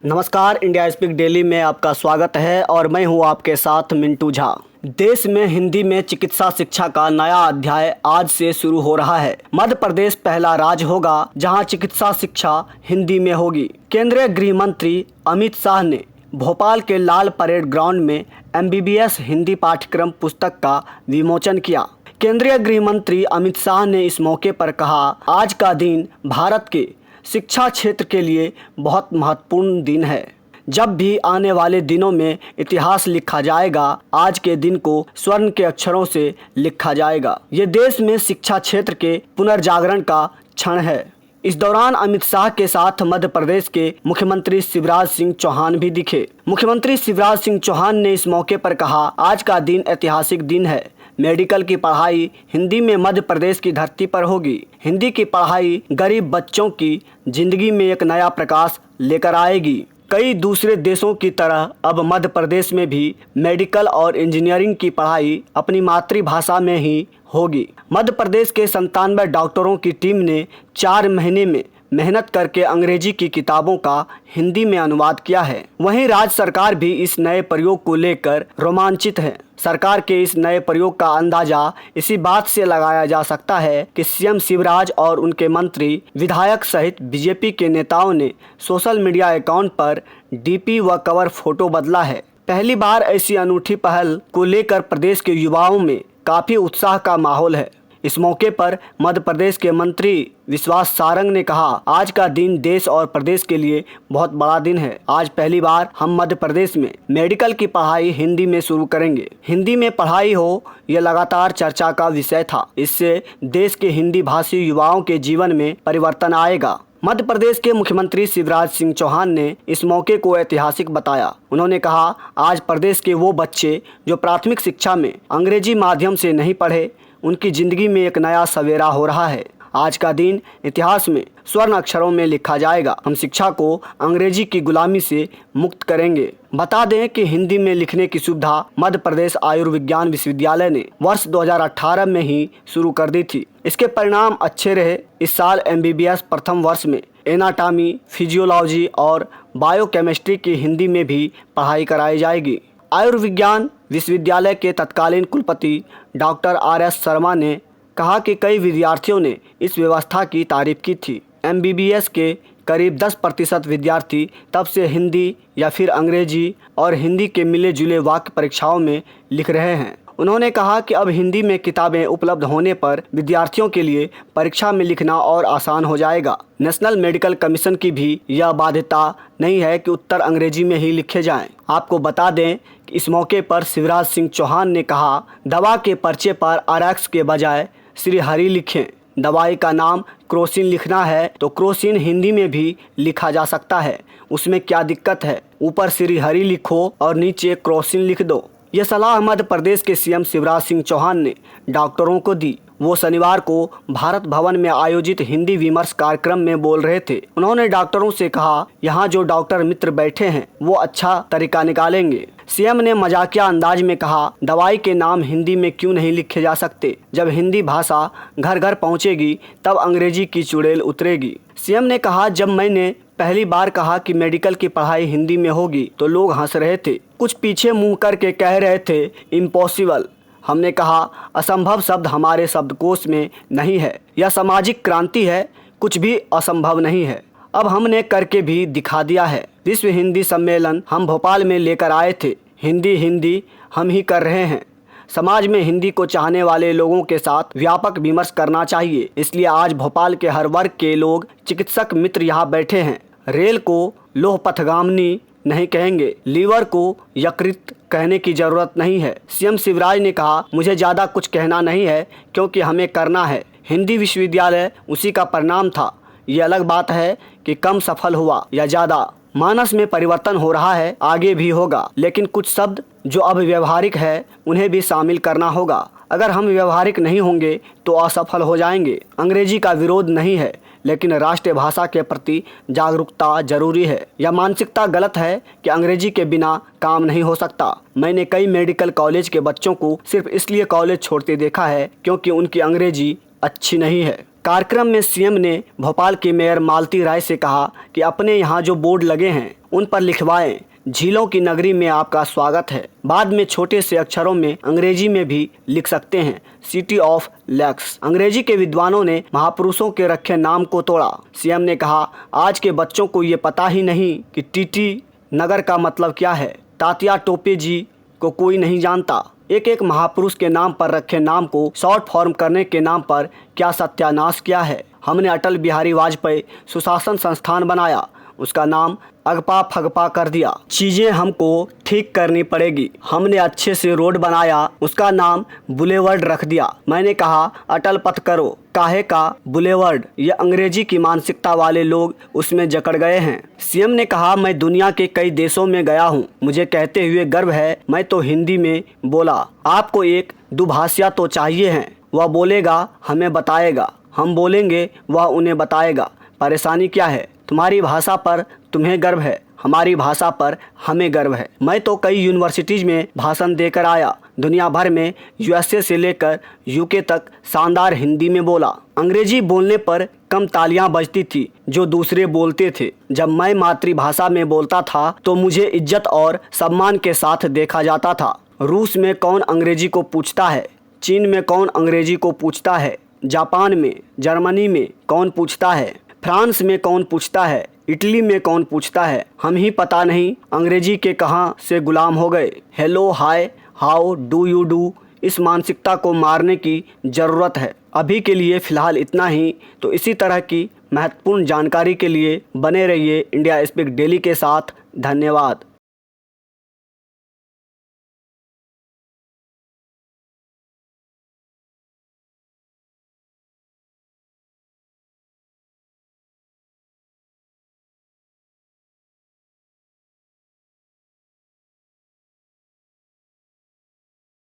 नमस्कार, India speak daily में आपका स्वागत है और मैं हूं आपके साथ मिंटू झा। देश में हिंदी में चिकित्सा शिक्षा का नया अध्याय आज से शुरू हो रहा है। मध्य प्रदेश पहला राज्य होगा जहां चिकित्सा शिक्षा हिंदी में होगी। केंद्रीय गृह मंत्री अमित शाह ने भोपाल के लाल परेड ग्राउंड में MBBS हिंदी पाठ्यक्रम पुस्तक का विमोचन किया। केंद्रीय गृह मंत्री अमित शाह ने इस मौके पर कहा, आज का दिन भारत के शिक्षा क्षेत्र के लिए बहुत महत्वपूर्ण दिन है। जब भी आने वाले दिनों में इतिहास लिखा जाएगा, आज के दिन को स्वर्ण के अक्षरों से लिखा जाएगा। ये देश में शिक्षा क्षेत्र के पुनर्जागरण का क्षण है। इस दौरान अमित शाह के साथ मध्य प्रदेश के मुख्यमंत्री शिवराज सिंह चौहान भी दिखे। मुख्यमंत्री शिवराज सिंह चौहान ने इस मौके पर कहा, आज का दिन ऐतिहासिक दिन है। मेडिकल की पढ़ाई हिंदी में मध्य प्रदेश की धरती पर होगी। हिंदी की पढ़ाई गरीब बच्चों की जिंदगी में एक नया प्रकाश लेकर आएगी। कई दूसरे देशों की तरह अब मध्य प्रदेश में भी मेडिकल और इंजीनियरिंग की पढ़ाई अपनी मातृभाषा में ही होगी। मध्य प्रदेश के 97 डॉक्टरों की टीम ने 4 महीने में मेहनत करके अंग्रेजी की किताबों का हिंदी में अनुवाद किया है। वहीं राज्य सरकार भी इस नए प्रयोग को लेकर रोमांचित है। सरकार के इस नए प्रयोग का अंदाजा इसी बात से लगाया जा सकता है कि CM शिवराज और उनके मंत्री, विधायक सहित बीजेपी के नेताओं ने सोशल मीडिया अकाउंट पर DP व कवर फोटो बदला है। पहली बार ऐसी अनूठी पहल को लेकर प्रदेश के युवाओं में काफी उत्साह का माहौल है। इस मौके पर मध्य प्रदेश के मंत्री विश्वास सारंग ने कहा, आज का दिन देश और प्रदेश के लिए बहुत बड़ा दिन है। आज पहली बार हम मध्य प्रदेश में मेडिकल की पढ़ाई हिंदी में शुरू करेंगे। हिंदी में पढ़ाई हो, यह लगातार चर्चा का विषय था। इससे देश के हिंदी भाषी युवाओं के जीवन में परिवर्तन आएगा। मध्य प्रदेश के मुख्यमंत्री शिवराज सिंह चौहान ने इस मौके को ऐतिहासिक बताया। उन्होंने कहा, आज प्रदेश के वो बच्चे जो प्राथमिक शिक्षा में अंग्रेजी माध्यम से नहीं पढ़े, उनकी जिंदगी में एक नया सवेरा हो रहा है। आज का दिन इतिहास में स्वर्ण अक्षरों में लिखा जाएगा। हम शिक्षा को अंग्रेजी की गुलामी से मुक्त करेंगे। बता दें कि हिंदी में लिखने की सुविधा मध्य प्रदेश आयुर्विज्ञान विश्वविद्यालय ने वर्ष 2018 में ही शुरू कर दी थी। इसके परिणाम अच्छे रहे। इस साल MBBS प्रथम वर्ष में एनाटॉमी, फिजियोलॉजी और बायोकेमिस्ट्री की हिंदी में भी पढ़ाई कराई जाएगी। आयुर्विज्ञान विश्वविद्यालय के तत्कालीन कुलपति डॉक्टर RS शर्मा ने कहा कि कई विद्यार्थियों ने इस व्यवस्था की तारीफ की थी। MBBS के करीब 10% विद्यार्थी तब से हिंदी या फिर अंग्रेजी और हिंदी के मिले जुले वाक्य परीक्षाओं में लिख रहे हैं। उन्होंने कहा कि अब हिंदी में किताबें उपलब्ध होने पर विद्यार्थियों के लिए परीक्षा में लिखना और आसान हो जाएगा। नेशनल मेडिकल कमीशन की भी यह बाध्यता नहीं है कि उत्तर अंग्रेजी में ही लिखे जाएं। आपको बता दें कि इस मौके पर शिवराज सिंह चौहान ने कहा, दवा के पर्चे पर RX के बजाय श्री हरि लिखें। दवाई का नाम क्रोसिन लिखना है तो क्रोसिन हिंदी में भी लिखा जा सकता है, उसमें क्या दिक्कत है। ऊपर श्री हरि लिखो और नीचे क्रोसिन लिख दो। यह सलाह मध्य प्रदेश के CM शिवराज सिंह चौहान ने डॉक्टरों को दी। वो शनिवार को भारत भवन में आयोजित हिंदी विमर्श कार्यक्रम में बोल रहे थे। उन्होंने डॉक्टरों से कहा, यहाँ जो डॉक्टर मित्र बैठे हैं वो अच्छा तरीका निकालेंगे। CM ने मजाकिया अंदाज में कहा, दवाई के नाम हिंदी में क्यों नहीं लिखे जा सकते। जब हिंदी भाषा घर घर पहुँचेगी तब अंग्रेजी की चुड़ैल उतरेगी। CM ने कहा, जब मैंने पहली बार कहा कि मेडिकल की पढ़ाई हिंदी में होगी तो लोग हंस रहे थे, कुछ पीछे मुंह करके कह रहे थे इम्पॉसिबल। हमने कहा, असंभव शब्द हमारे शब्दकोश में नहीं है। यह सामाजिक क्रांति है, कुछ भी असंभव नहीं है। अब हमने करके भी दिखा दिया है। विश्व हिंदी सम्मेलन हम भोपाल में लेकर आए थे। हिंदी हम ही कर रहे हैं। समाज में हिंदी को चाहने वाले लोगों के साथ व्यापक विमर्श करना चाहिए। इसलिए आज भोपाल के हर वर्ग के लोग, चिकित्सक मित्र यहाँ बैठे हैं। रेल को लोह पथगामिनी नहीं कहेंगे, लीवर को यकृत कहने की जरूरत नहीं है। CM शिवराज ने कहा, मुझे ज़्यादा कुछ कहना नहीं है क्योंकि हमें करना है। हिंदी विश्वविद्यालय उसी का परिणाम था। ये अलग बात है कि कम सफल हुआ या ज़्यादा। मानस में परिवर्तन हो रहा है, आगे भी होगा, लेकिन कुछ शब्द जो अब व्यवहारिक है उन्हें भी शामिल करना होगा। अगर हम व्यवहारिक नहीं होंगे तो असफल हो जाएंगे। अंग्रेजी का विरोध नहीं है, लेकिन राष्ट्रीय भाषा के प्रति जागरूकता जरूरी है। यह मानसिकता गलत है कि अंग्रेजी के बिना काम नहीं हो सकता। मैंने कई मेडिकल कॉलेज के बच्चों को सिर्फ इसलिए कॉलेज छोड़ते देखा है क्योंकि उनकी अंग्रेजी अच्छी नहीं है। कार्यक्रम में सीएम ने भोपाल की मेयर मालती राय से कहा कि अपने यहाँ जो बोर्ड लगे हैं उन पर लिखवाएं, झीलों की नगरी में आपका स्वागत है। बाद में छोटे से अक्षरों में अंग्रेजी में भी लिख सकते हैं, सिटी ऑफ लेक्स। अंग्रेजी के विद्वानों ने महापुरुषों के रखे नाम को तोड़ा। सीएम ने कहा, आज के बच्चों को ये पता ही नहीं कि टीटी नगर का मतलब क्या है। तात्या टोपे जी को कोई नहीं जानता। एक एक महापुरुष के नाम पर रखे नाम को शॉर्ट फॉर्म करने के नाम पर क्या सत्यानाश किया है। हमने अटल बिहारी वाजपेयी सुशासन संस्थान बनाया, उसका नाम अगपा फगपा कर दिया। चीजें हमको ठीक करनी पड़ेगी। हमने अच्छे से रोड बनाया, उसका नाम बुलेवर्ड रख दिया। मैंने कहा अटल पथ करो, काहे का बुलेवर्ड। ये अंग्रेजी की मानसिकता वाले लोग उसमें जकड़ गए हैं। सीएम ने कहा, मैं दुनिया के कई देशों में गया हूँ, मुझे कहते हुए गर्व है। मैं तो हिंदी में बोला। आपको एक दुभाषिया तो चाहिए है, वह बोलेगा हमें बताएगा, हम बोलेंगे वह उन्हें बताएगा। परेशानी क्या है? तुम्हारी भाषा पर तुम्हें गर्व है, हमारी भाषा पर हमें गर्व है। मैं तो कई यूनिवर्सिटीज में भाषण देकर आया, दुनिया भर में यूएसए से लेकर यूके तक शानदार हिंदी में बोला। अंग्रेजी बोलने पर कम तालियां बजती थी जो दूसरे बोलते थे। जब मैं मातृभाषा में बोलता था तो मुझे इज्जत और सम्मान के साथ देखा जाता था। रूस में कौन अंग्रेजी को पूछता है? चीन में कौन अंग्रेजी को पूछता है? जापान में, जर्मनी में कौन पूछता है? फ्रांस में कौन पूछता है? इटली में कौन पूछता है? हम ही पता नहीं अंग्रेजी के कहाँ से गुलाम हो गए। Hello, hi, how do you do, इस मानसिकता को मारने की ज़रूरत है। अभी के लिए फ़िलहाल इतना ही। तो इसी तरह की महत्वपूर्ण जानकारी के लिए बने रहिए इंडिया स्पीक डेली के साथ। धन्यवाद।